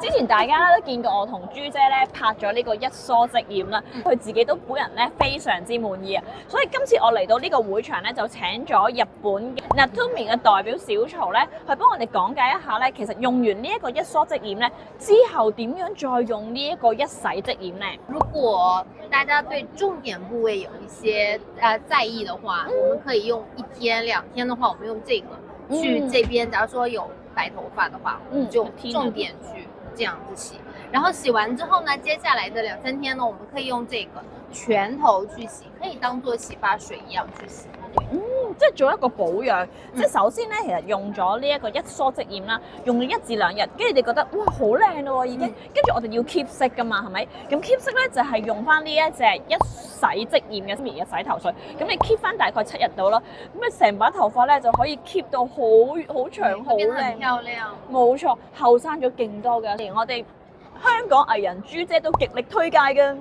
之前大家都見過我同朱姐咧拍咗呢個一梳即染啦，佢自己都本人咧非常之滿意啊，所以今次我嚟到呢個會場咧就請咗日本嘅 Natumi 嘅代表小曹咧，去幫我哋講解一下咧，其實用完呢一個一梳即染咧之後點樣再用呢一個一洗即染咧？如果大家對重點部位有一些在意的話，我們可以用1天2天的話，我們用這個去這邊。假如說有白頭髮的話，我們就重點去這樣子洗。然後洗完之後呢，接下來的2、3天呢，我們可以用這個全頭去洗，可以當做洗髮水一樣去洗。即係做一個保養。即係首先咧，其實用咗呢一個一梳即染啦，用咗1至2日，跟住你覺得哇好靚咯已經，跟住我哋要 keep 色噶嘛，係咪？咁 keep 色咧就係用翻呢一隻一洗即染嘅洗頭水，咁你 keep 翻大概7日到啦，咁你成把頭髮咧就可以 keep 到好長好靚，漂亮。冇錯，後生咗勁多嘅，連我哋香港藝人朱姐都極力推介嘅。